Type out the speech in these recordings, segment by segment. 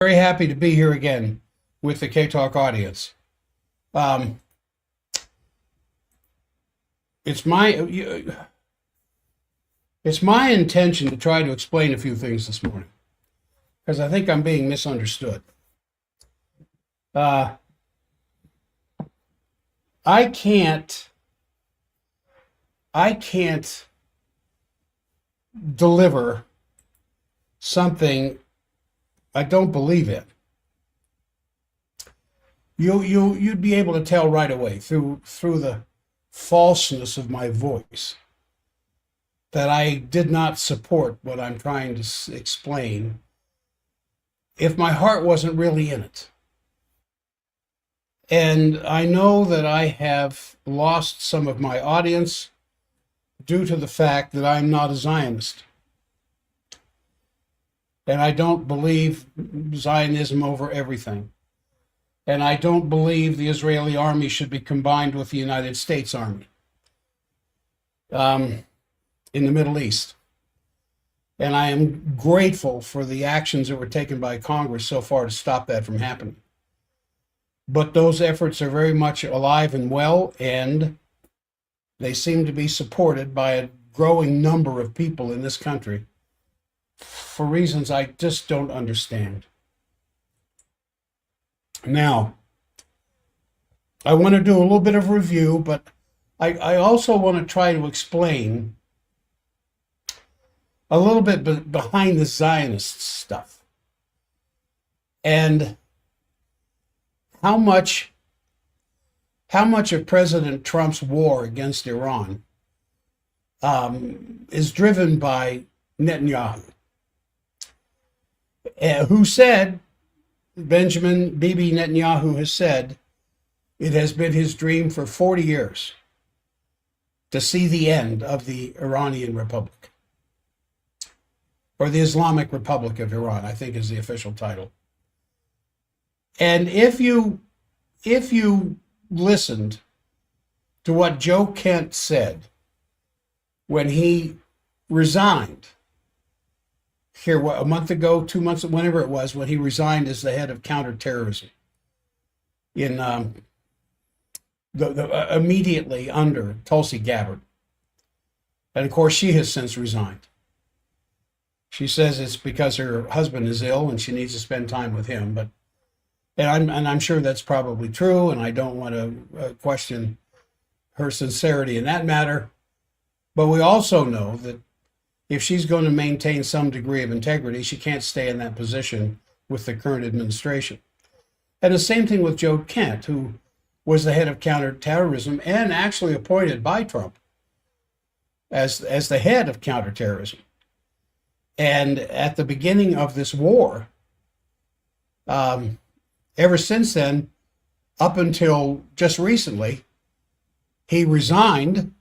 Very happy to be here again with the K-Talk audience. Um, it's my it's my intention to try to explain a few things this morning because I think I'm being misunderstood. Uh, I can't I can't deliver something I don't believe in. You'd be able to tell right away through the falseness of my voice that I did not support what I'm trying to explain if my heart wasn't really in it. And I know that I have lost some of my audience due to the fact that I'm not a Zionist. And I don't believe Zionism over everything. And I don't believe the Israeli army should be combined with the United States Army in the Middle East. And I am grateful for the actions that were taken by Congress so far to stop that from happening. But those efforts are very much alive and well, and they seem to be supported by a growing number of people in this country for reasons I just don't understand. Now, I want to do a little bit of review, but I also want to try to explain a little bit behind the Zionist stuff and how much of President Trump's war against Iran is driven by Netanyahu, who said, Benjamin Bibi Netanyahu has said, it has been his dream for 40 years to see the end of the Iranian Republic, or the Islamic Republic of Iran, I think is the official title. And if you listened to what Joe Kent said when he resigned here, a month ago, 2 months, whenever it was, when he resigned as the head of counterterrorism in immediately under Tulsi Gabbard. And of course, she has since resigned. She says it's because her husband is ill and she needs to spend time with him. And I'm sure that's probably true, and I don't want to question her sincerity in that matter. But we also know that if she's going to maintain some degree of integrity, she can't stay in that position with the current administration. And the same thing with Joe Kent, who was the head of counterterrorism and actually appointed by Trump as the head of counterterrorism. And at the beginning of this war, ever since then, up until just recently, he resigned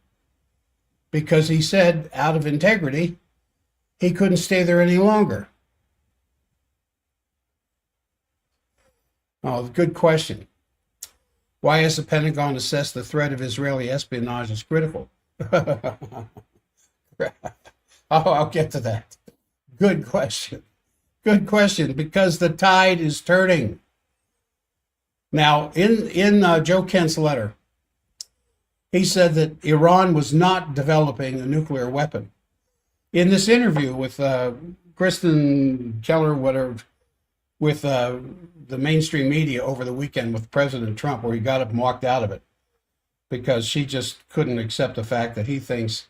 because he said, out of integrity, he couldn't stay there any longer. Oh, good question. Why has the Pentagon assessed the threat of Israeli espionage as critical? I'll get to that. Good question. Good question, because the tide is turning. Now, in Joe Kent's letter, he said that Iran was not developing a nuclear weapon. In this interview with Kristen Keller, whatever, with the mainstream media over the weekend with President Trump, where he got up and walked out of it because she just couldn't accept the fact that he thinks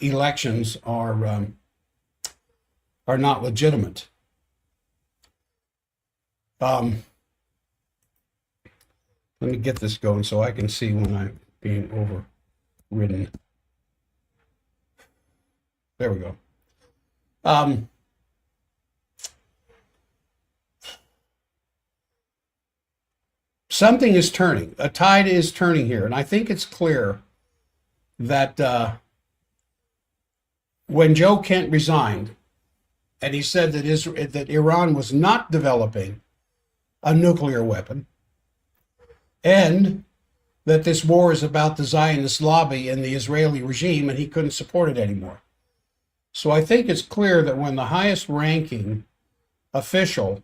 elections are not legitimate. Let me get this going so I can see when I'm being overridden. There we go. Something is turning. A tide is turning here. And I think it's clear that when Joe Kent resigned, and he said that Iran was not developing a nuclear weapon, and that this war is about the Zionist lobby and the Israeli regime, and he couldn't support it anymore. So I think it's clear that when the highest ranking official,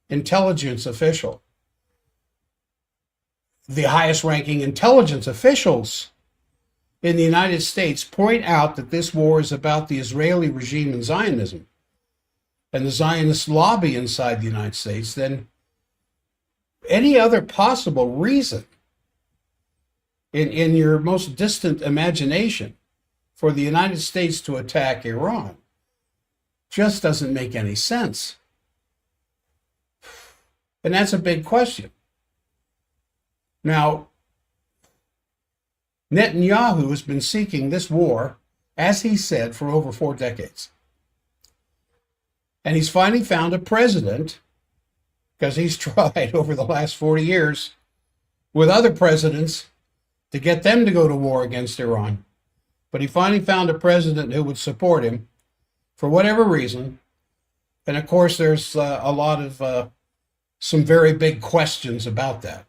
intelligence official, the highest ranking intelligence officials in the United States point out that this war is about the Israeli regime and Zionism and the Zionist lobby inside the United States, then any other possible reason in your most distant imagination for the United States to attack Iran just doesn't make any sense. And that's a big question. Now, Netanyahu has been seeking this war, as he said, for over 4 decades. And he's finally found a president, because he's tried over the last 40 years with other presidents to get them to go to war against Iran. But he finally found a president who would support him for whatever reason. And of course, there's a lot of some very big questions about that.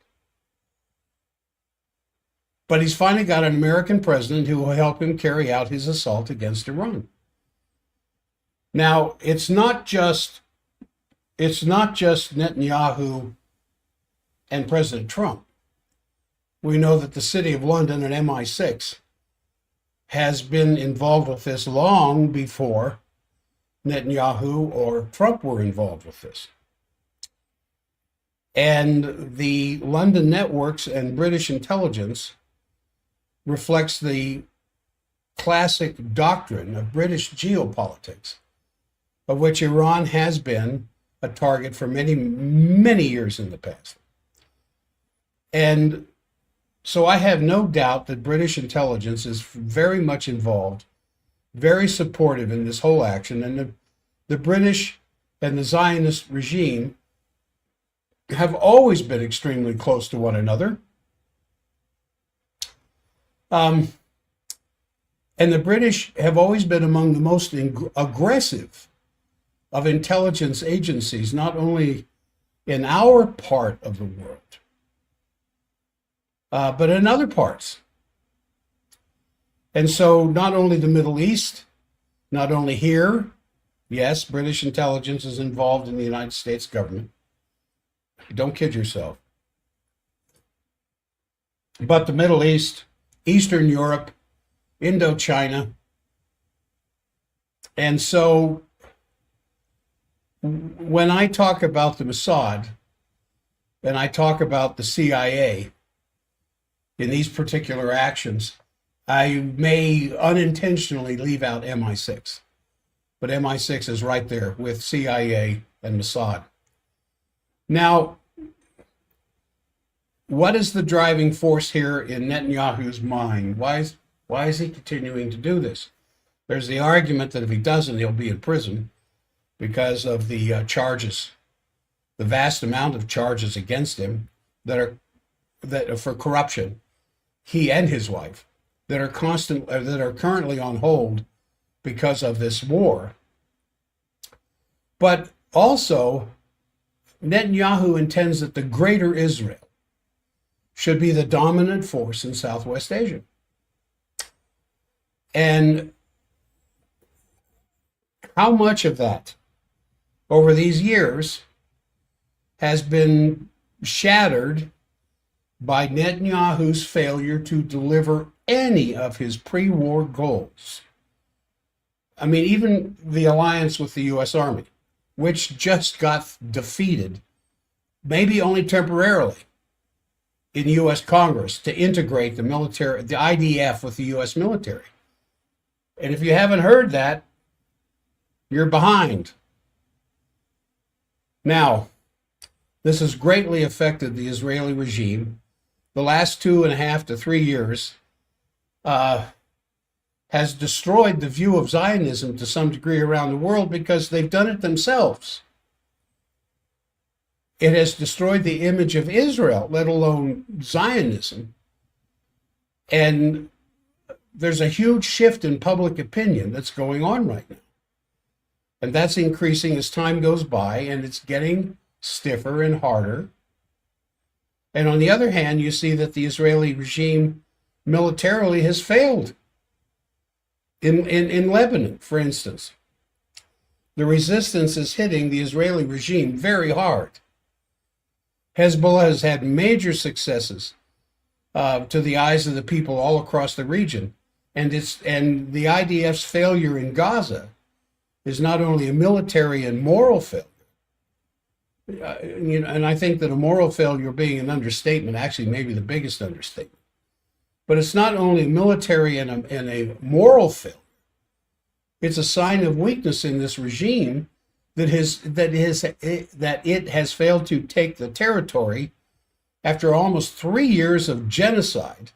But he's finally got an American president who will help him carry out his assault against Iran. Now, it's not just Netanyahu and President Trump. We know that the City of London and MI6 has been involved with this long before Netanyahu or Trump were involved with this. And the London networks and British intelligence reflects the classic doctrine of British geopolitics, of which Iran has been a target for many, many years in the past. And so I have no doubt that British intelligence is very much involved, very supportive in this whole action. And the British and the Zionist regime have always been extremely close to one another. And the British have always been among the most aggressive of intelligence agencies, not only in our part of the world, but in other parts. And so not only the Middle East, not only here, yes, British intelligence is involved in the United States government. Don't kid yourself. But the Middle East, Eastern Europe, Indochina. And so when I talk about the Mossad and I talk about the CIA in these particular actions, I may unintentionally leave out MI6. But MI6 is right there with CIA and Mossad. Now, what is the driving force here in Netanyahu's mind? Why is he continuing to do this? There's the argument that if he doesn't, he'll be in prison because of the charges, the vast amount of charges against him that are for corruption, he and his wife, that are currently on hold because of this war. But also, Netanyahu intends that the greater Israel should be the dominant force in Southwest Asia. And how much of that over these years has been shattered by Netanyahu's failure to deliver any of his pre-war goals? I mean, even the alliance with the U.S. Army, which just got defeated, maybe only temporarily, in U.S. Congress to integrate the military, the IDF with the U.S. military. And if you haven't heard that, you're behind. Now, this has greatly affected the Israeli regime. The last 2.5 to 3 years has destroyed the view of Zionism to some degree around the world because they've done it themselves. It has destroyed the image of Israel, let alone Zionism. And there's a huge shift in public opinion that's going on right now. And that's increasing as time goes by, and it's getting stiffer and harder. And on the other hand, you see that the Israeli regime militarily has failed. In Lebanon, for instance, The resistance is hitting the Israeli regime very hard. Hezbollah has had major successes to the eyes of the people all across the region. And the IDF's failure in Gaza is not only a military and moral failure, and I think that a moral failure being an understatement, actually maybe the biggest understatement, but it's not only a military and a moral failure. It's a sign of weakness in this regime that it has failed to take the territory after almost 3 years of genocide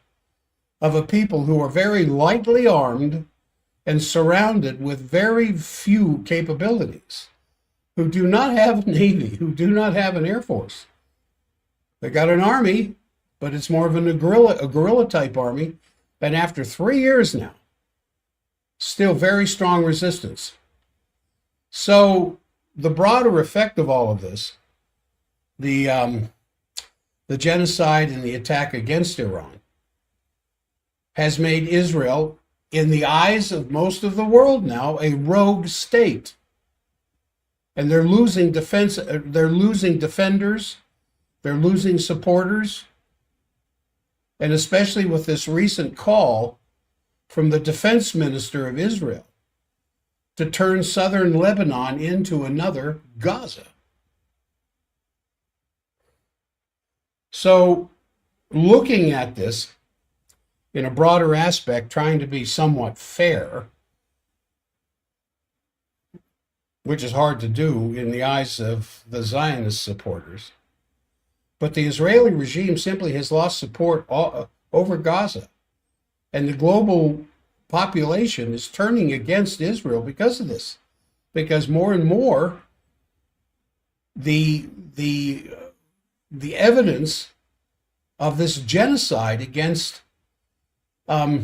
of a people who are very lightly armed and surrounded with very few capabilities, who do not have a navy, who do not have an air force. They got an army, but it's more of a guerrilla type army. And after 3 years now, still very strong resistance. So the broader effect of all of this, the genocide and the attack against Iran, has made Israel, in the eyes of most of the world now, a rogue state. And they're losing defenders, they're losing supporters, and especially with this recent call from the defense minister of Israel to turn southern Lebanon into another Gaza. So, looking at this in a broader aspect, trying to be somewhat fair, which is hard to do in the eyes of the Zionist supporters, but the Israeli regime simply has lost support over Gaza. And the global population is turning against Israel because of this. Because more and more, the evidence of this genocide against, now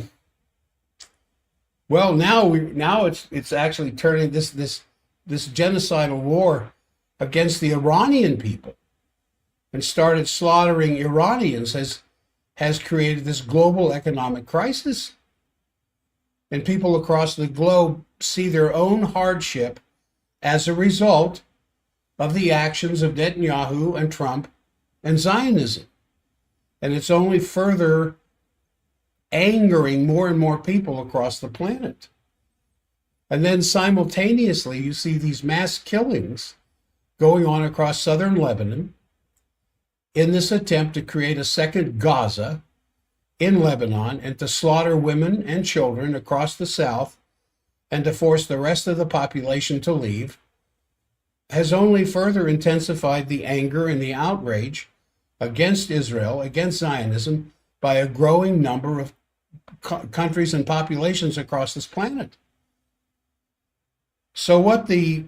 it's actually turning this genocidal war against the Iranian people, and started slaughtering Iranians, has created this global economic crisis. And people across the globe see their own hardship as a result of the actions of Netanyahu and Trump and Zionism. And it's only further angering more and more people across the planet. And then simultaneously, you see these mass killings going on across southern Lebanon in this attempt to create a second Gaza in Lebanon and to slaughter women and children across the south and to force the rest of the population to leave, has only further intensified the anger and the outrage against Israel, against Zionism, by a growing number of countries and populations across this planet. So what the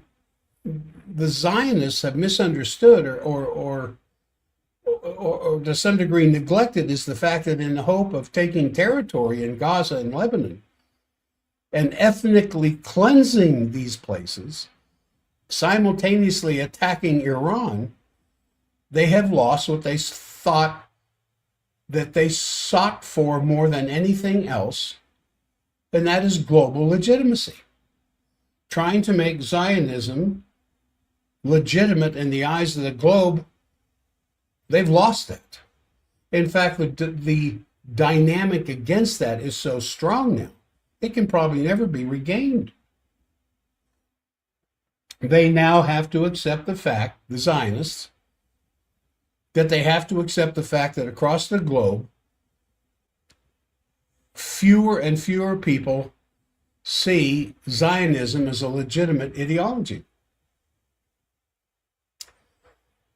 Zionists have misunderstood or to some degree neglected is the fact that in the hope of taking territory in Gaza and Lebanon and ethnically cleansing these places, simultaneously attacking Iran, they have lost what they thought that they sought for more than anything else, and that is global legitimacy. Trying to make Zionism legitimate in the eyes of the globe, they've lost that. In fact, the dynamic against that is so strong now, it can probably never be regained. They now have to accept the fact, the Zionists, that they have to accept the fact that across the globe, fewer and fewer people see Zionism as a legitimate ideology.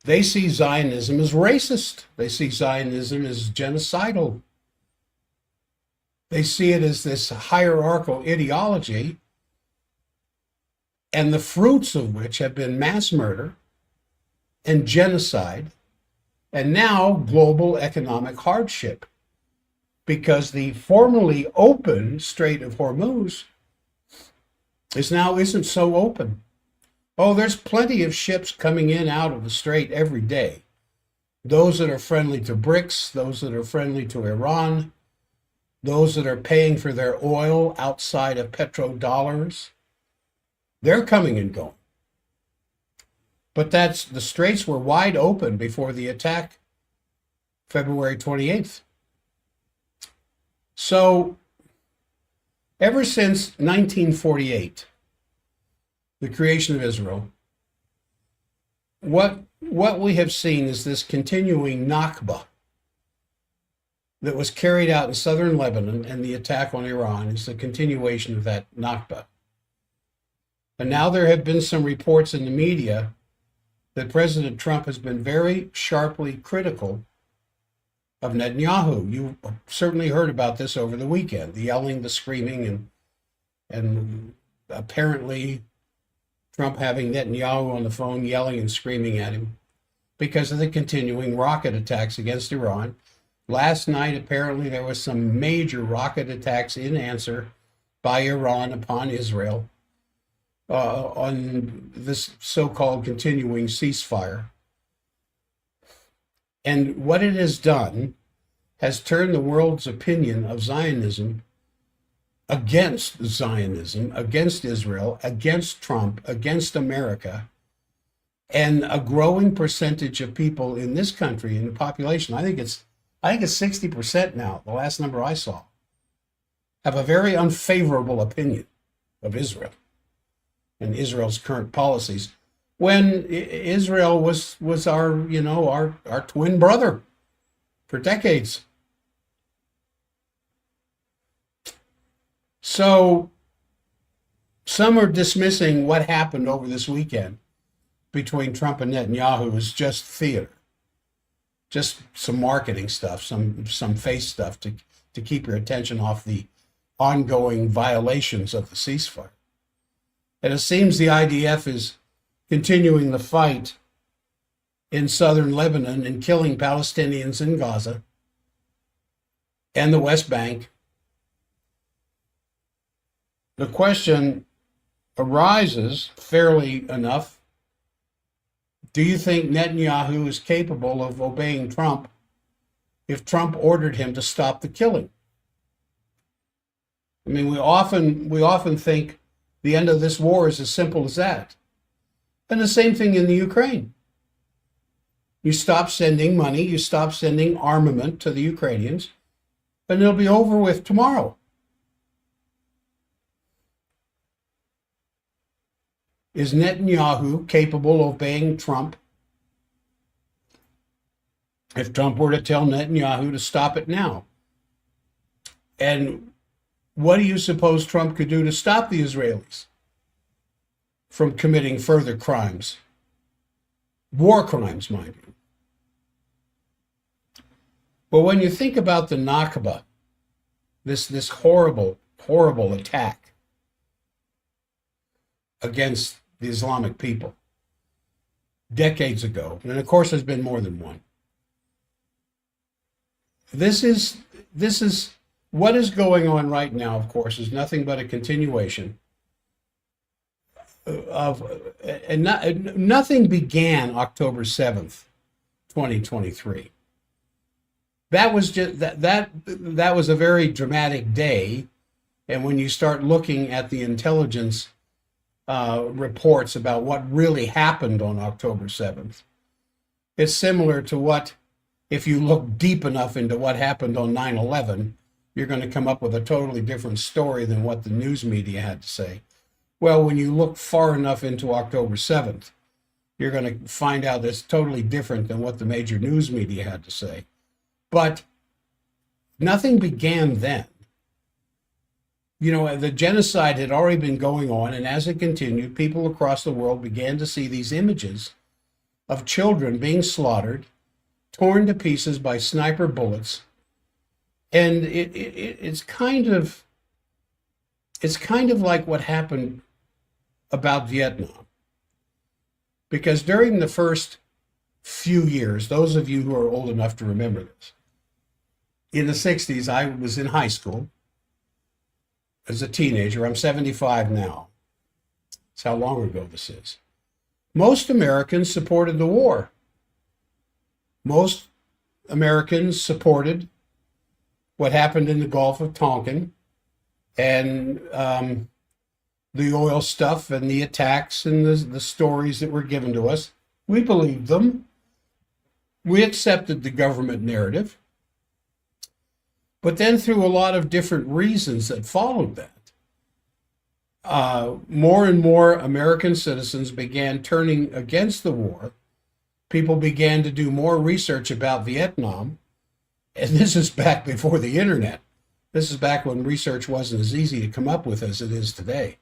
They see Zionism as racist. They see Zionism as genocidal. They see it as this hierarchical ideology, and the fruits of which have been mass murder and genocide, and now global economic hardship, because the formerly open Strait of Hormuz isn't so open. Oh, there's plenty of ships coming in out of the strait every day. Those that are friendly to BRICS, those that are friendly to Iran, those that are paying for their oil outside of petrodollars, they're coming and going. But the straits were wide open before the attack, February 28th. So ever since 1948, the creation of Israel, what we have seen is this continuing Nakba that was carried out in southern Lebanon, and the attack on Iran is the continuation of that Nakba. And now there have been some reports in the media that President Trump has been very sharply critical of Netanyahu. You certainly heard about this over the weekend, the yelling, the screaming, and apparently Trump having Netanyahu on the phone yelling and screaming at him because of the continuing rocket attacks against Iran. Last night, apparently, there was some major rocket attacks in answer by Iran upon Israel on this so-called continuing ceasefire. And what it has done has turned the world's opinion of Zionism against Israel, against Trump, against America. And a growing percentage of people in this country, in the population, I think it's 60% now, the last number I saw, have a very unfavorable opinion of Israel and Israel's current policies, when Israel was our twin brother for decades. So some are dismissing what happened over this weekend between Trump and Netanyahu as just theater, just some marketing stuff, some face stuff to keep your attention off the ongoing violations of the ceasefire. And it seems the IDF is continuing the fight in southern Lebanon and killing Palestinians in Gaza and the West Bank. The question arises, fairly enough, do you think Netanyahu is capable of obeying Trump if Trump ordered him to stop the killing? I mean, we often think the end of this war is as simple as that. And the same thing in the Ukraine. You stop sending money, you stop sending armament to the Ukrainians, and it'll be over with tomorrow. Is Netanyahu capable of obeying Trump if Trump were to tell Netanyahu to stop it now? And what do you suppose Trump could do to stop the Israelis from committing further crimes? War crimes, mind you. But when you think about the Nakba, this horrible, horrible attack against the Islamic people decades ago, and of course there's been more than one. This is what is going on right now, of course, is nothing but a continuation of, and nothing began October 7th, 2023. That was just that was a very dramatic day. And when you start looking at the intelligence reports about what really happened on October 7th, it's similar to what, if you look deep enough into what happened on 9/11, you're going to come up with a totally different story than what the news media had to say. Well, when you look far enough into October 7th, you're going to find out it's totally different than what the major news media had to say. But nothing began then. You know, the genocide had already been going on, and as it continued, people across the world began to see these images of children being slaughtered, torn to pieces by sniper bullets. And it's kind of like what happened about Vietnam. Because during the first few years, those of you who are old enough to remember this, in the 60s, I was in high school as a teenager. I'm 75 now. That's how long ago this is. Most Americans supported the war. Most Americans supported what happened in the Gulf of Tonkin and the oil stuff and the attacks and the stories that were given to us. We believed them. We accepted the government narrative. But then through a lot of different reasons that followed that, more and more American citizens began turning against the war. People began to do more research about Vietnam. And this is back before the internet. This is back when research wasn't as easy to come up with as it is today.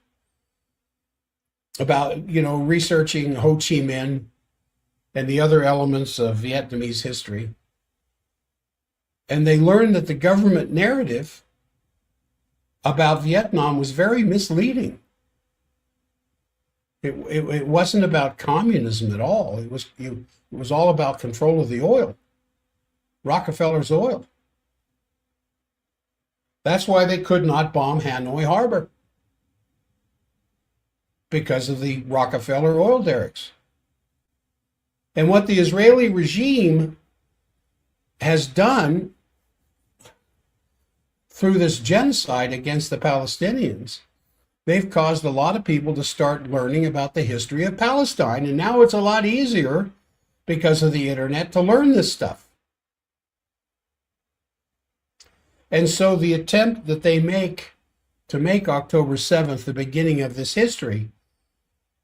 About, researching Ho Chi Minh and the other elements of Vietnamese history. And they learned that the government narrative about Vietnam was very misleading. It wasn't about communism at all. It was all about control of the oil, Rockefeller's oil. That's why they could not bomb Hanoi Harbor, because of the Rockefeller oil derricks. And what the Israeli regime has done through this genocide against the Palestinians, they've caused a lot of people to start learning about the history of Palestine. And now it's a lot easier because of the internet to learn this stuff. And so the attempt that they make to make October 7th the beginning of this history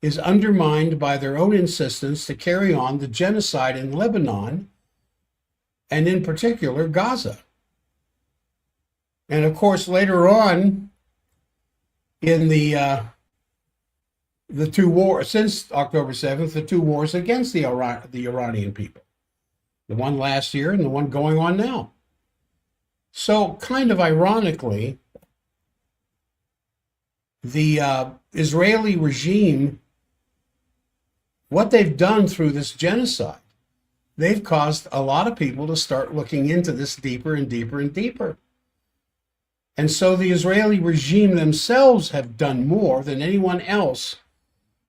is undermined by their own insistence to carry on the genocide in Lebanon, and in particular Gaza. And of course, later on in the two wars, since October 7th, the two wars against the Iranian people, the one last year and the one going on now. So kind of ironically, the Israeli regime, what they've done through this genocide, they've caused a lot of people to start looking into this deeper and deeper and deeper. And so the Israeli regime themselves have done more than anyone else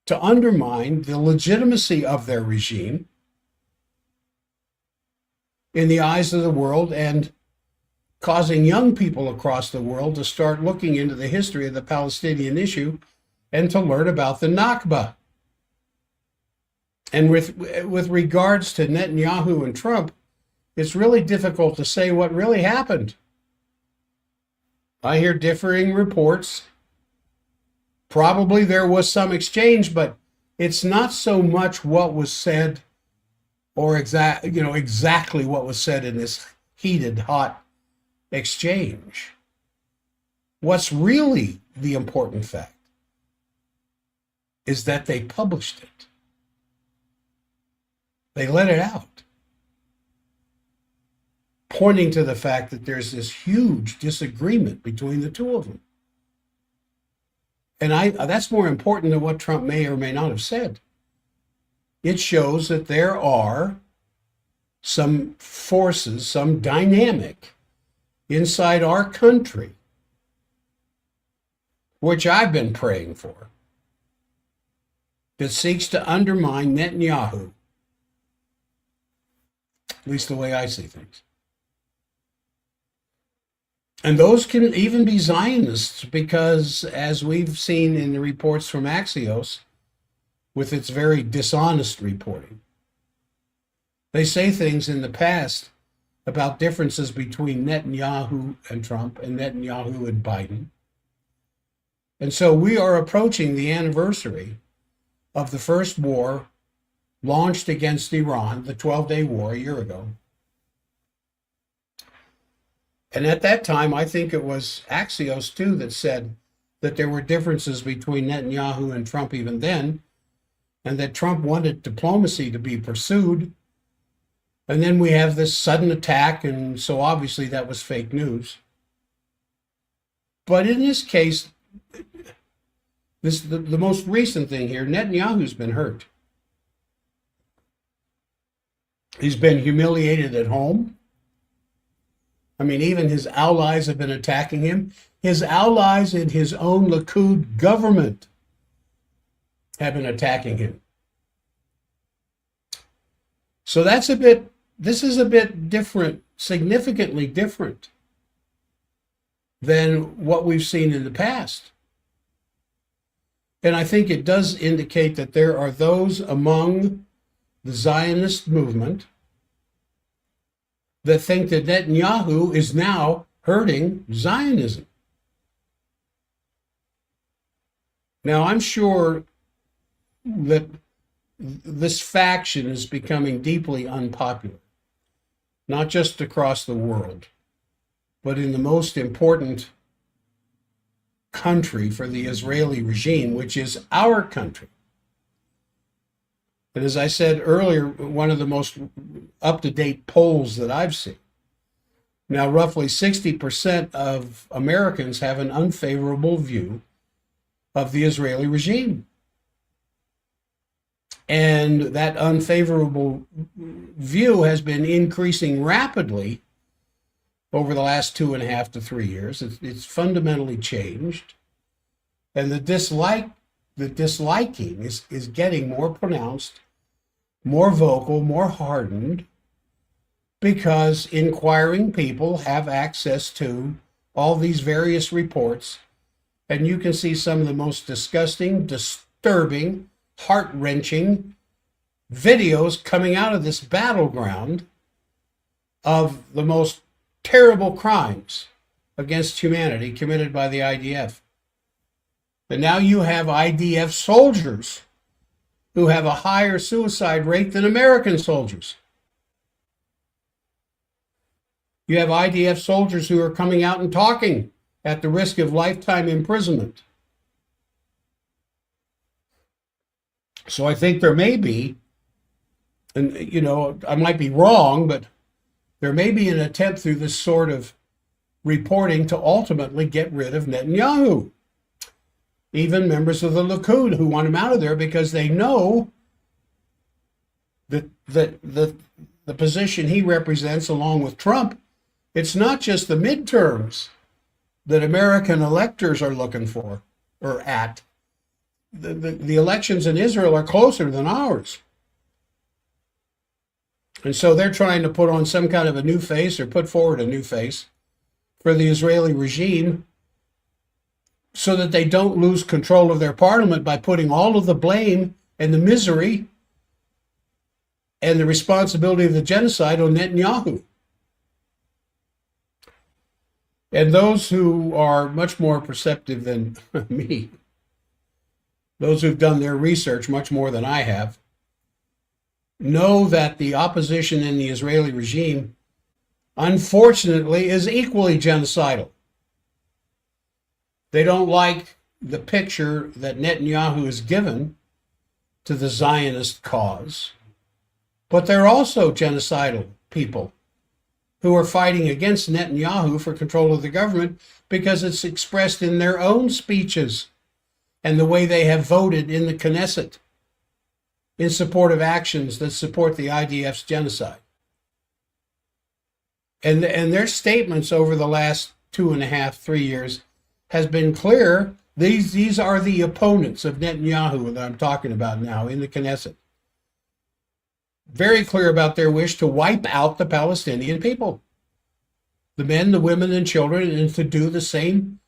to undermine the legitimacy of their regime in the eyes of the world, and causing young people across the world to start looking into the history of the Palestinian issue and to learn about the Nakba. And with regards to Netanyahu and Trump, it's really difficult to say what really happened. I hear differing reports. Probably there was some exchange, but it's not so much what was said or exactly what was said in this heated, hot exchange. What's really the important fact is that they published it. They let it out, pointing to the fact that there's this huge disagreement between the two of them. And that's more important than what Trump may or may not have said. It shows that there are some forces, some dynamic inside our country, which I've been praying for, that seeks to undermine Netanyahu, at least the way I see things. And those can even be Zionists, because as we've seen in the reports from Axios, with its very dishonest reporting, they say things in the past about differences between Netanyahu and Trump and Netanyahu and Biden. And so we are approaching the anniversary of the first war launched against Iran, the 12-day war a year ago. And at that time, I think it was Axios, too, that said that there were differences between Netanyahu and Trump even then, and that Trump wanted diplomacy to be pursued. And then we have this sudden attack, and so obviously that was fake news. But in this case, the most recent thing here, Netanyahu's been hurt. He's been humiliated at home. I mean, even his allies have been attacking him. His allies in his own Likud government have been attacking him. So this is a bit different, significantly different than what we've seen in the past. And I think it does indicate that there are those among the Zionist movement, that think that Netanyahu is now hurting Zionism. Now, I'm sure that this faction is becoming deeply unpopular, not just across the world, but in the most important country for the Israeli regime, which is our country. And as I said earlier, one of the most up-to-date polls that I've seen. Now, roughly 60% of Americans have an unfavorable view of the Israeli regime. And that unfavorable view has been increasing rapidly over the last 2.5 to 3 years. It's fundamentally changed. And the disliking is getting more pronounced, more vocal, more hardened, because inquiring people have access to all these various reports. And you can see some of the most disgusting, disturbing, heart-wrenching videos coming out of this battleground of the most terrible crimes against humanity committed by the IDF. But now you have IDF soldiers who have a higher suicide rate than American soldiers. You have IDF soldiers who are coming out and talking at the risk of lifetime imprisonment. So I think there may be, and I might be wrong, but there may be an attempt through this sort of reporting to ultimately get rid of Netanyahu. Even members of the Likud who want him out of there because they know that the position he represents, along with Trump, it's not just the midterms that American electors are looking for or at. The elections in Israel are closer than ours. And so they're trying to put on some kind of a new face, or put forward a new face for the Israeli regime, so that they don't lose control of their parliament by putting all of the blame and the misery and the responsibility of the genocide on Netanyahu. And those who are much more perceptive than me, those who've done their research much more than I have, know that the opposition in the Israeli regime, unfortunately, is equally genocidal. They don't like the picture that Netanyahu has given to the Zionist cause, but they're also genocidal people who are fighting against Netanyahu for control of the government because it's expressed in their own speeches and the way they have voted in the Knesset in support of actions that support the IDF's genocide. And their statements over the last 2.5, 3 years has been clear. These are the opponents of Netanyahu that I'm talking about now in the Knesset. Very clear about their wish to wipe out the Palestinian people, the men, the women, and children, and to do the same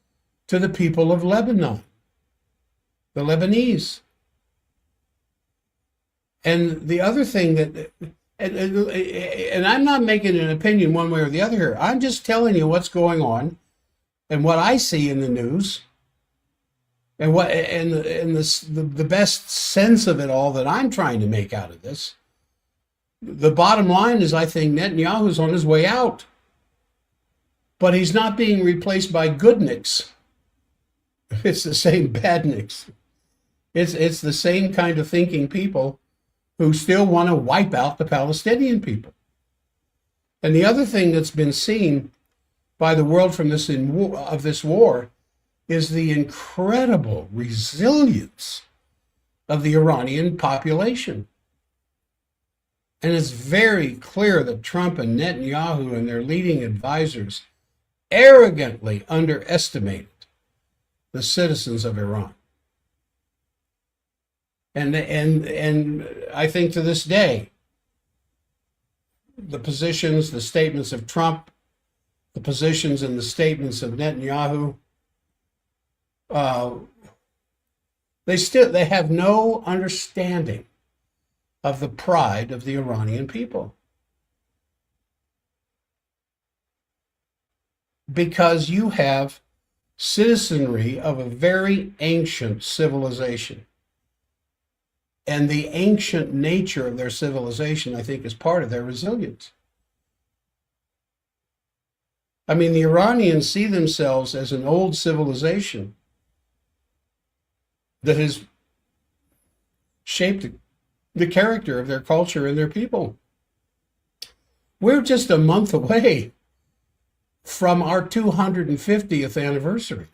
to the people of Lebanon, the Lebanese. And the other thing that, and I'm not making an opinion one way or the other here. I'm just telling you what's going on and what I see in the news, and the best sense of it all that I'm trying to make out of this. The bottom line is, I think Netanyahu's on his way out, but he's not being replaced by goodniks. It's the same badniks. It's the same kind of thinking people who still want to wipe out the Palestinian people. And the other thing that's been seen by the world from this war is the incredible resilience of the Iranian population. And it's very clear that Trump and Netanyahu and their leading advisors arrogantly underestimated the citizens of Iran. And I think to this day, the positions, the statements of Trump, the positions and the statements of Netanyahu, they have no understanding of the pride of the Iranian people. Because you have citizenry of a very ancient civilization. And the ancient nature of their civilization, I think, is part of their resilience. I mean, the Iranians see themselves as an old civilization that has shaped the character of their culture and their people. We're just a month away from our 250th anniversary.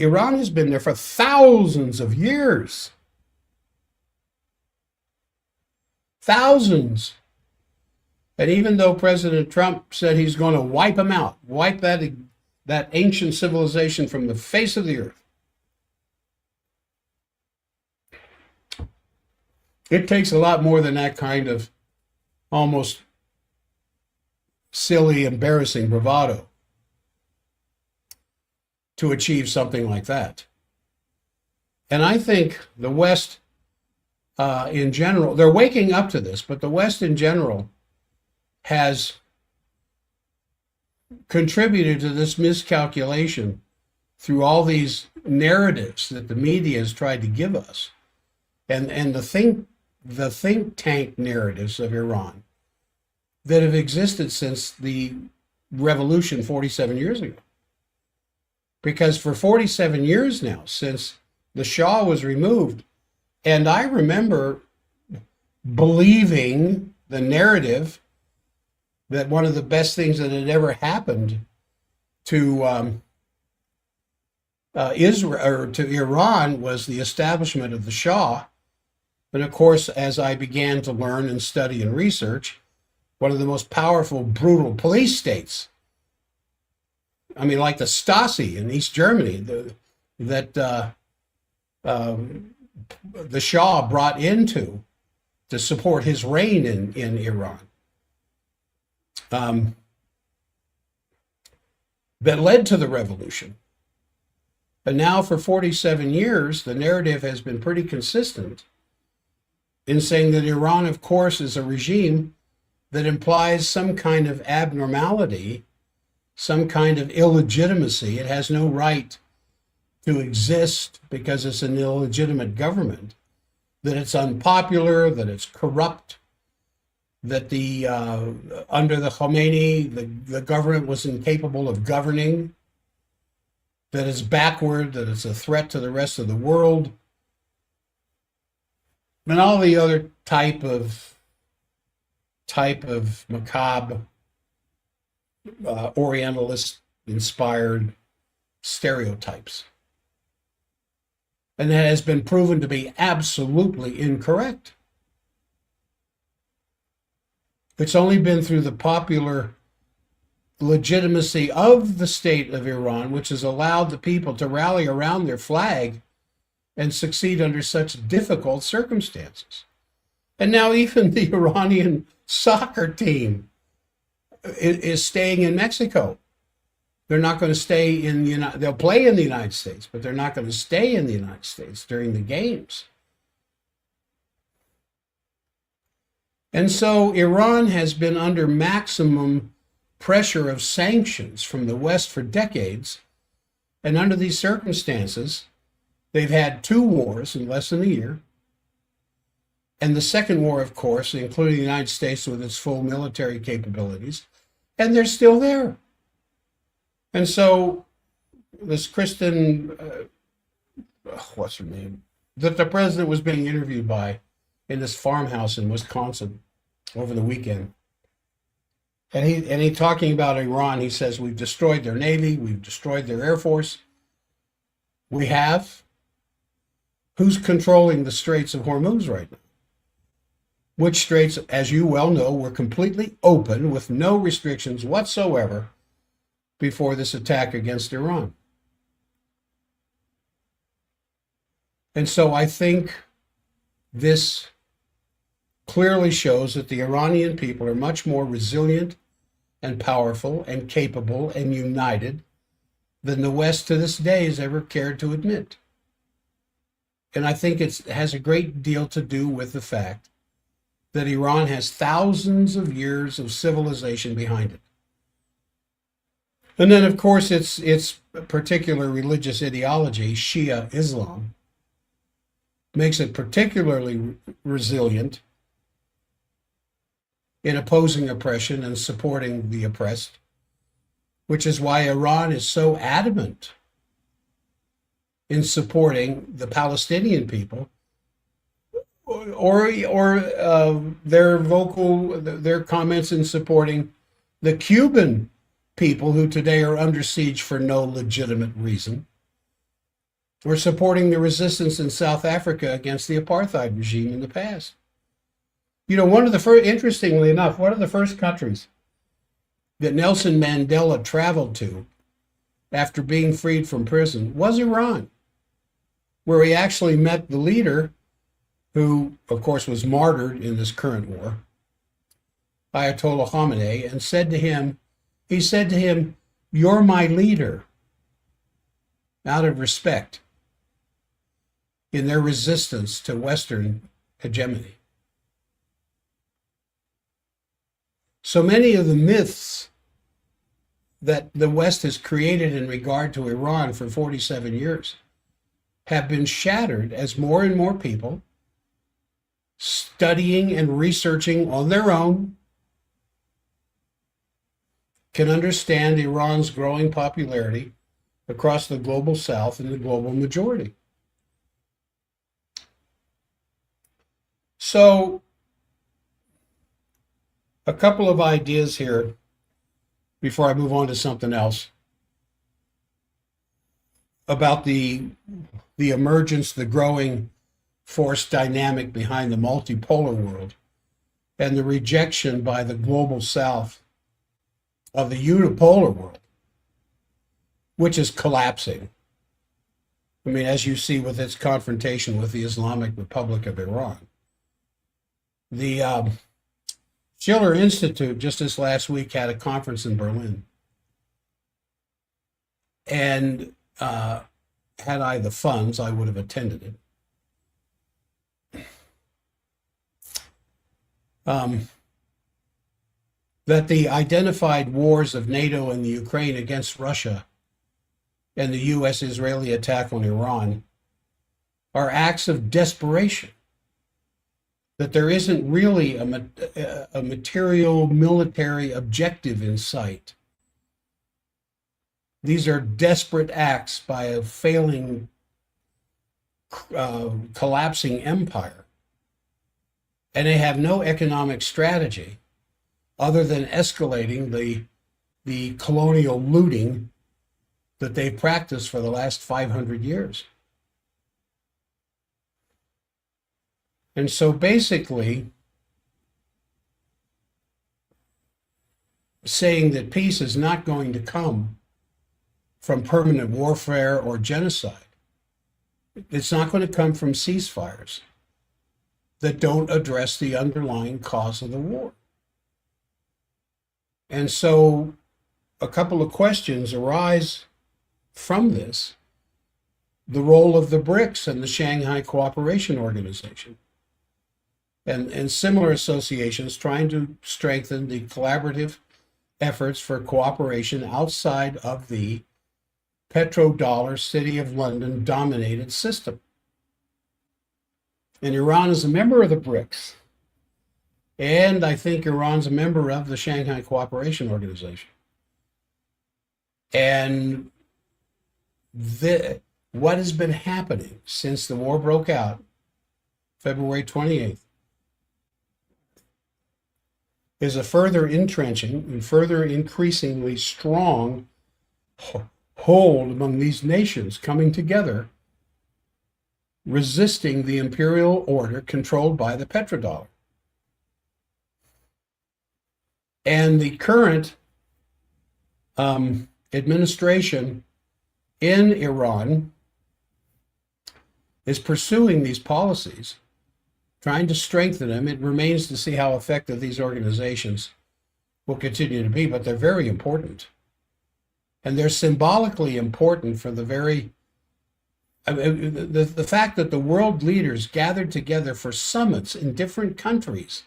Iran has been there for thousands of years. Thousands. And even though President Trump said he's going to wipe them out, wipe that ancient civilization from the face of the earth, it takes a lot more than that kind of almost silly, embarrassing bravado to achieve something like that. And I think the West in general, they're waking up to this, but the West in general has contributed to this miscalculation through all these narratives that the media has tried to give us, and the think tank narratives of Iran that have existed since the revolution 47 years ago. Because for 47 years now, since the Shah was removed, and I remember believing the narrative that one of the best things that had ever happened to Israel or to Iran was the establishment of the Shah. And of course, as I began to learn and study and research, one of the most powerful, brutal police states. I mean, like the Stasi in East Germany, that the Shah brought into to support his reign in Iran. That led to the revolution. But now for 47 years, the narrative has been pretty consistent in saying that Iran, of course, is a regime that implies some kind of abnormality, some kind of illegitimacy. It has no right to exist because it's an illegitimate government, that it's unpopular, that it's corrupt, that under the Khomeini, the government was incapable of governing, that it's backward, that it's a threat to the rest of the world, and all the other type of macabre, Orientalist-inspired stereotypes. And that has been proven to be absolutely incorrect. It's only been through the popular legitimacy of the state of Iran, which has allowed the people to rally around their flag and succeed under such difficult circumstances. And now even the Iranian soccer team is staying in Mexico. They're not going to stay in the United States. They'll play in the United States, but they're not going to stay in the United States during the games. And so Iran has been under maximum pressure of sanctions from the West for decades. And under these circumstances, they've had 2 wars in less than a year. And the second war, of course, including the United States with its full military capabilities. And they're still there. And so this Kristen, what's her name, that the president was being interviewed by in this farmhouse in Wisconsin over the weekend. And he talking about Iran, he says, we've destroyed their Navy, we've destroyed their Air Force. We have. Who's controlling the Straits of Hormuz right now? Which straits, as you well know, were completely open with no restrictions whatsoever before this attack against Iran. And so I think this clearly shows that the Iranian people are much more resilient and powerful and capable and united than the West to this day has ever cared to admit. And I think it has a great deal to do with the fact that Iran has thousands of years of civilization behind it. And then, of course, its particular religious ideology, Shia Islam, makes it particularly resilient in opposing oppression and supporting the oppressed, which is why Iran is so adamant in supporting the Palestinian people, or their comments in supporting the Cuban people who today are under siege for no legitimate reason. We're supporting the resistance in South Africa against the apartheid regime in the past. You know, interestingly enough, one of the first countries that Nelson Mandela traveled to after being freed from prison was Iran, where he actually met the leader, who, of course, was martyred in this current war, Ayatollah Khamenei, and said to him, "You're my leader," out of respect in their resistance to Western hegemony. So many of the myths that the West has created in regard to Iran for 47 years have been shattered as more and more people studying and researching on their own can understand Iran's growing popularity across the global South and the global majority. So, a couple of ideas here before I move on to something else about the emergence, the growing force dynamic behind the multipolar world and the rejection by the global South of the unipolar world, which is collapsing. I mean, as you see with its confrontation with the Islamic Republic of Iran. The Schiller Institute just this last week had a conference in Berlin. And had I the funds, I would have attended it. That the identified wars of NATO and the Ukraine against Russia and the U.S.-Israeli attack on Iran are acts of desperation, that there isn't really a material military objective in sight. These are desperate acts by a failing, collapsing empire. And they have no economic strategy other than escalating the colonial looting that they've practiced for the last 500 years. And so basically, saying that peace is not going to come from permanent warfare or genocide. It's not going to come from ceasefires that don't address the underlying cause of the war. And so a couple of questions arise from this. The role of the BRICS and the Shanghai Cooperation Organization and similar associations trying to strengthen the collaborative efforts for cooperation outside of the petrodollar City of London dominated system. And Iran is a member of the BRICS. And I think Iran's a member of the Shanghai Cooperation Organization. And what has been happening since the war broke out, February 28th, is a further entrenching and further increasingly strong hold among these nations coming together, resisting the imperial order controlled by the petrodollar. And the current administration in Iran is pursuing these policies, trying to strengthen them. It remains to see how effective these organizations will continue to be, but they're very important. And they're symbolically important for the very I mean, the fact that the world leaders gathered together for summits in different countries,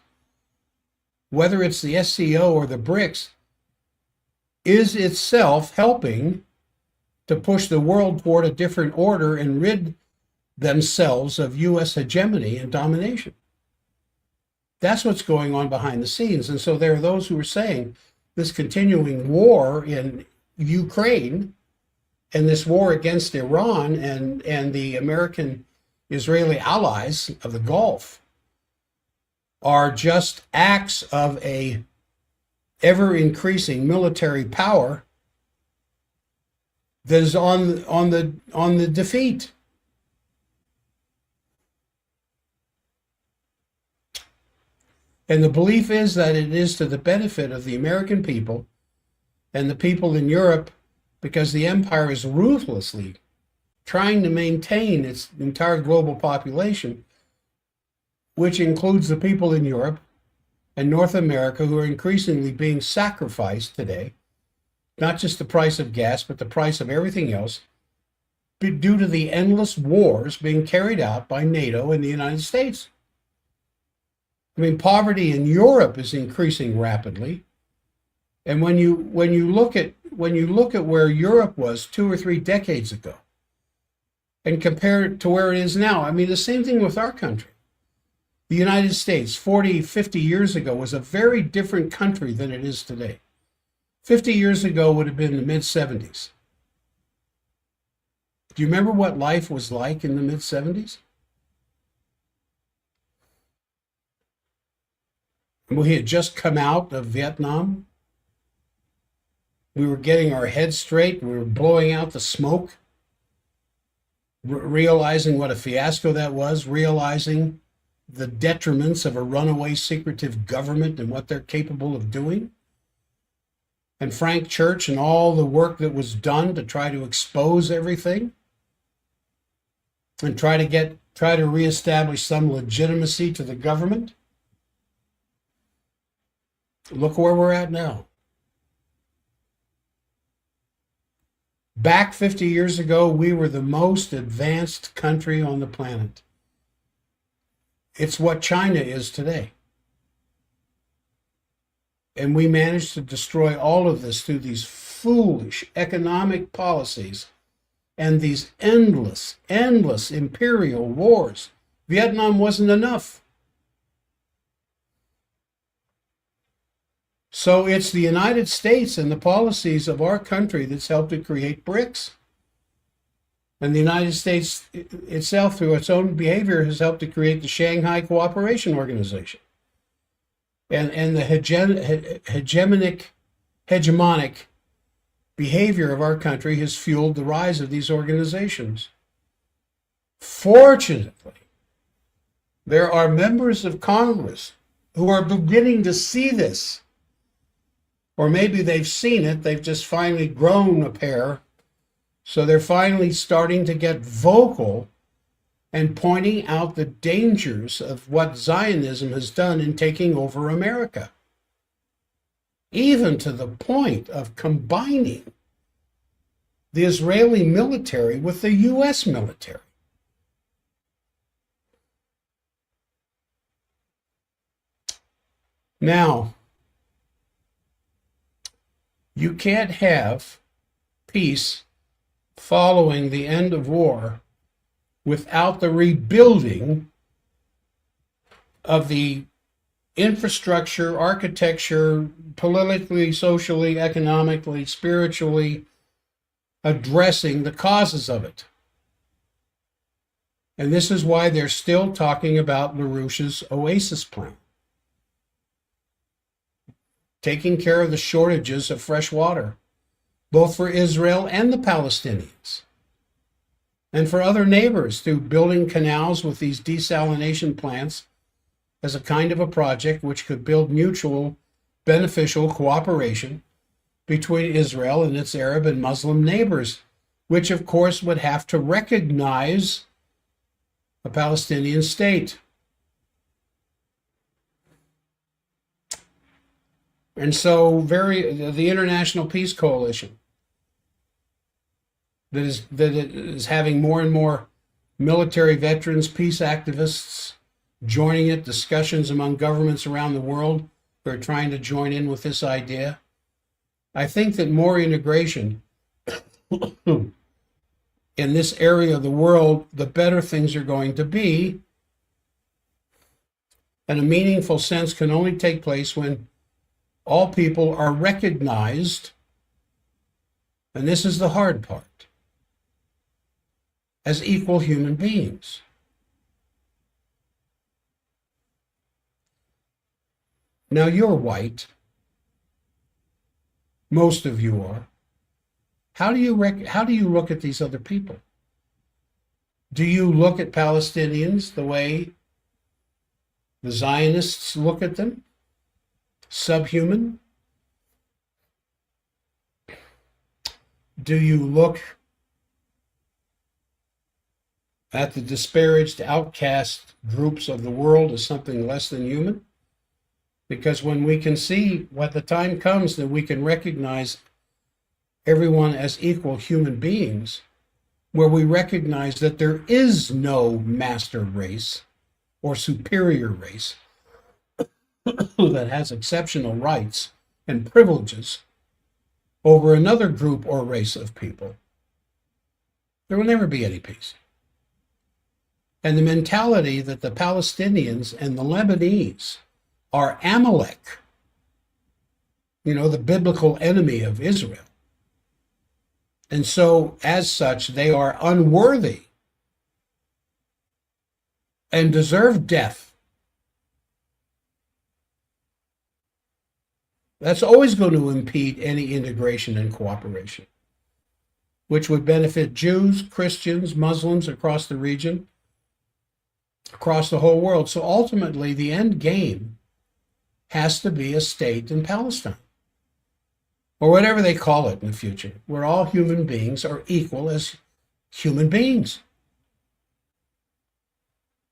whether it's the SCO or the BRICS, is itself helping to push the world toward a different order and rid themselves of U.S. hegemony and domination. That's what's going on behind the scenes. And so there are those who are saying this continuing war in Ukraine and this war against Iran and the American Israeli allies of the Gulf are just acts of a ever increasing military power that is on the defeat. And the belief is that it is to the benefit of the American people and the people in Europe, because the empire is ruthlessly trying to maintain its entire global population, which includes the people in Europe and North America, who are increasingly being sacrificed today, not just the price of gas, but the price of everything else, due to the endless wars being carried out by NATO and the United States. I mean, poverty in Europe is increasing rapidly. And when you look at where Europe was 2 or 3 decades ago and compare it to where it is now, I mean, the same thing with our country. The United States 40, 50 years ago was a very different country than it is today. 50 years ago would have been the mid-70s. Do you remember what life was like in the mid-70s? We had just come out of Vietnam. We were getting our heads straight. We were blowing out the smoke, realizing what a fiasco that was, realizing the detriments of a runaway secretive government and what they're capable of doing. And Frank Church and all the work that was done to try to expose everything and try to reestablish some legitimacy to the government. Look where we're at now. Back 50 years ago, we were the most advanced country on the planet. It's what China is today. And we managed to destroy all of this through these foolish economic policies and these endless imperial wars. Vietnam wasn't enough. So it's the United States and the policies of our country that's helped to create BRICS. And the United States itself, through its own behavior, has helped to create the Shanghai Cooperation Organization. And the hegemonic behavior of our country has fueled the rise of these organizations. Fortunately, there are members of Congress who are beginning to see this. Or maybe they've seen it, they've just finally grown a pair. So they're finally starting to get vocal and pointing out the dangers of what Zionism has done in taking over America. Even to the point of combining the Israeli military with the U.S. military. Now, you can't have peace following the end of war without the rebuilding of the infrastructure, architecture, politically, socially, economically, spiritually, addressing the causes of it. And this is why they're still talking about LaRouche's Oasis Plan. Taking care of the shortages of fresh water, both for Israel and the Palestinians, and for other neighbors, through building canals with these desalination plants as a kind of a project which could build mutual beneficial cooperation between Israel and its Arab and Muslim neighbors, which of course would have to recognize a Palestinian state. And so the International Peace Coalition that it is having more and more military veterans, peace activists joining it, discussions among governments around the world who are trying to join in with this idea. I think that more integration in this area of the world, the better things are going to be. And a meaningful sense can only take place when all people are recognized, and this is the hard part, as equal human beings. Now, you're white. Most of you are. How do you look at these other people? Do you look at Palestinians the way the Zionists look at them? Subhuman? Do you look at the disparaged, outcast groups of the world as something less than human? Because when we can see, when the time comes that we can recognize everyone as equal human beings, where we recognize that there is no master race or superior race that has exceptional rights and privileges over another group or race of people, there will never be any peace. And the mentality that the Palestinians and the Lebanese are Amalek, the biblical enemy of Israel. And so, as such, they are unworthy and deserve death. That's always going to impede any integration and cooperation, which would benefit Jews, Christians, Muslims across the region, across the whole world. So ultimately, the end game has to be a state in Palestine, or whatever they call it in the future, where all human beings are equal as human beings.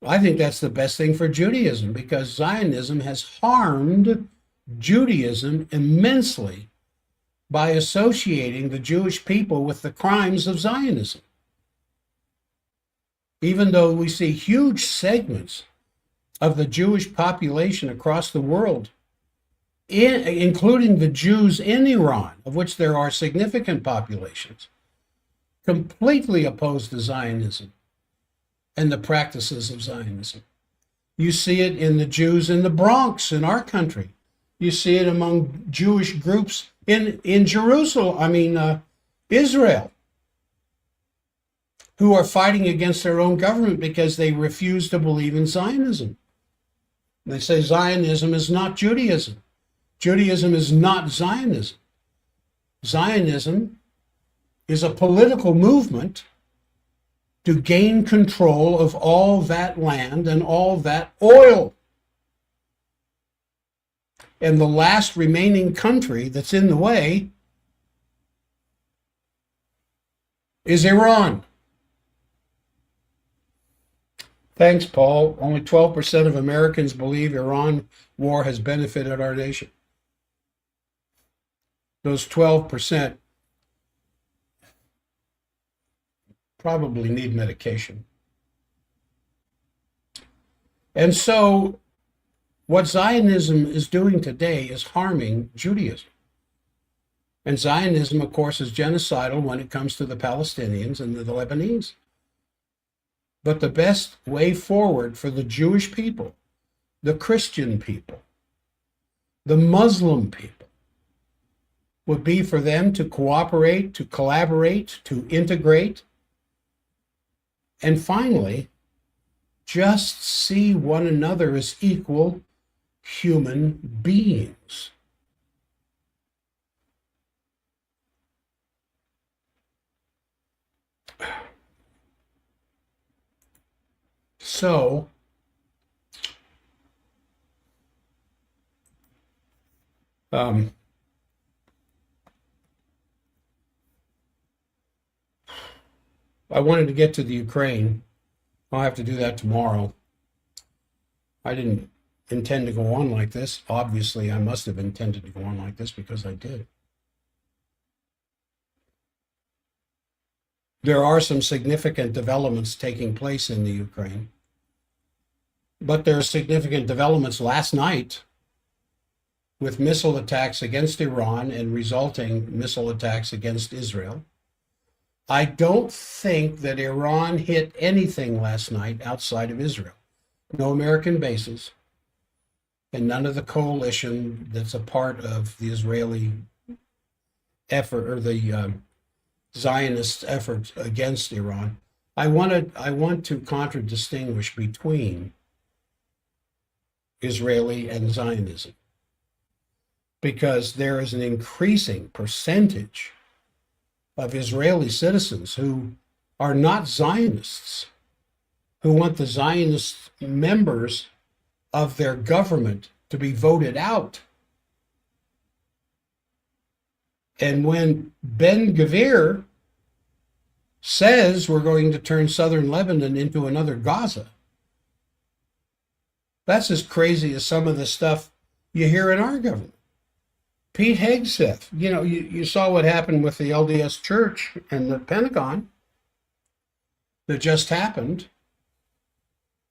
I think that's the best thing for Judaism, because Zionism has harmed Judaism immensely by associating the Jewish people with the crimes of Zionism. Even though we see huge segments of the Jewish population across the world, including the Jews in Iran, of which there are significant populations, completely opposed to Zionism and the practices of Zionism. You see it in the Jews in the Bronx in our country. You see it among Jewish groups in Jerusalem, Israel, who are fighting against their own government because they refuse to believe in Zionism. They say Zionism is not Judaism. Judaism is not Zionism. Zionism is a political movement to gain control of all that land and all that oil. And the last remaining country that's in the way is Iran. Thanks, Paul. Only 12% of Americans believe Iran war has benefited our nation. Those 12% probably need medication. And so what Zionism is doing today is harming Judaism. And Zionism, of course, is genocidal when it comes to the Palestinians and the Lebanese. But the best way forward for the Jewish people, the Christian people, the Muslim people, would be for them to cooperate, to collaborate, to integrate, and finally, just see one another as equal human beings. So, I wanted to get to the Ukraine. I'll have to do that tomorrow. I didn't intend to go on like this. Obviously, I must have intended to go on like this because I did. There are some significant developments taking place in the Ukraine, but there are significant developments last night with missile attacks against Iran and resulting missile attacks against Israel. I don't think that Iran hit anything last night outside of Israel. No American bases, and none of the coalition that's a part of the Israeli effort or the Zionist efforts against Iran. I want to contradistinguish between Israeli and Zionism, because there is an increasing percentage of Israeli citizens who are not Zionists, who want the Zionist members of their government to be voted out. And when Ben Gvir says we're going to turn southern Lebanon into another Gaza, that's as crazy as some of the stuff you hear in our government. Pete Hegseth, you saw what happened with the LDS Church and the Pentagon that just happened.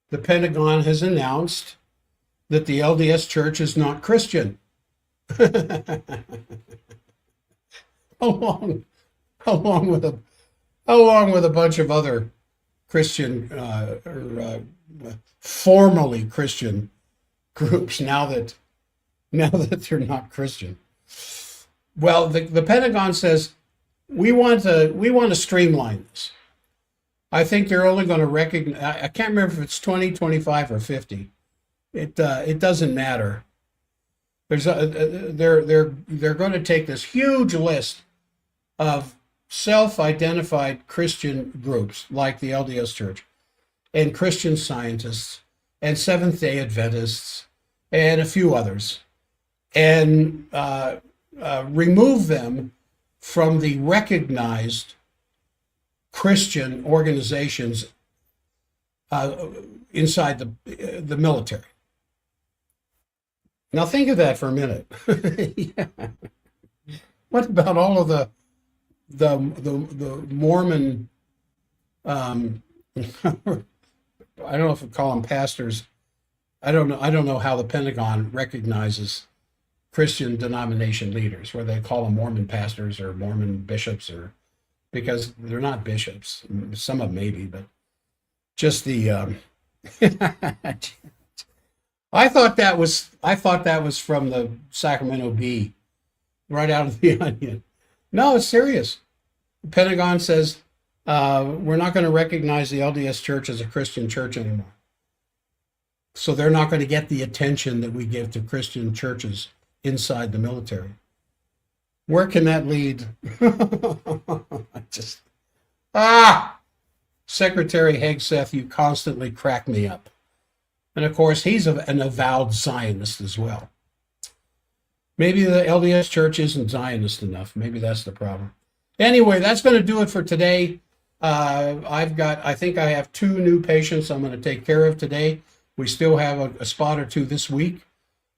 The Pentagon has announced that the LDS Church is not Christian. along with a bunch of other Christian formerly Christian groups now that they're not Christian. Well, the Pentagon says we want to streamline this. I think they're only going to recognize. I can't remember if it's 20, 25, or 50. It doesn't matter. They're going to take this huge list of self-identified Christian groups like the LDS Church and Christian Scientists and Seventh-day Adventists and a few others, and remove them from the recognized Christian organizations inside the military. Now think of that for a minute. Yeah. What about all of the Mormon? I don't know if we call them pastors. I don't know how the Pentagon recognizes Christian denomination leaders, whether they call them Mormon pastors or Mormon bishops, or because they're not bishops. Some of them maybe, but just the. I thought that was from the Sacramento Bee, right out of the Onion. No, it's serious. The Pentagon says we're not going to recognize the LDS Church as a Christian church anymore. So they're not going to get the attention that we give to Christian churches inside the military. Where can that lead? Secretary Hegseth, you constantly crack me up. And of course, he's an avowed Zionist as well. Maybe the LDS Church isn't Zionist enough. Maybe that's the problem. Anyway, that's going to do it for today. I think I have 2 new patients I'm going to take care of today. We still have a spot or 2 this week.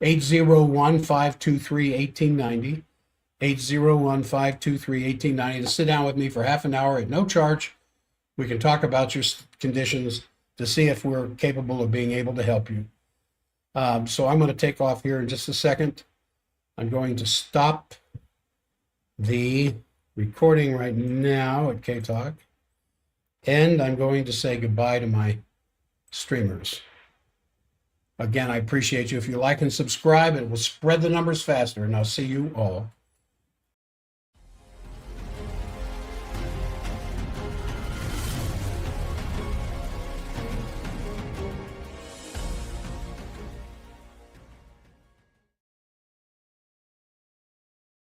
801-523-1890. 801-523-1890 to sit down with me for half an hour at no charge. We can talk about your conditions to see if we're capable of being able to help you. So I'm going to take off here in just a second. I'm going to stop the recording right now at K-Talk. And I'm going to say goodbye to my streamers. Again, I appreciate you. If you like and subscribe, it will spread the numbers faster. And I'll see you all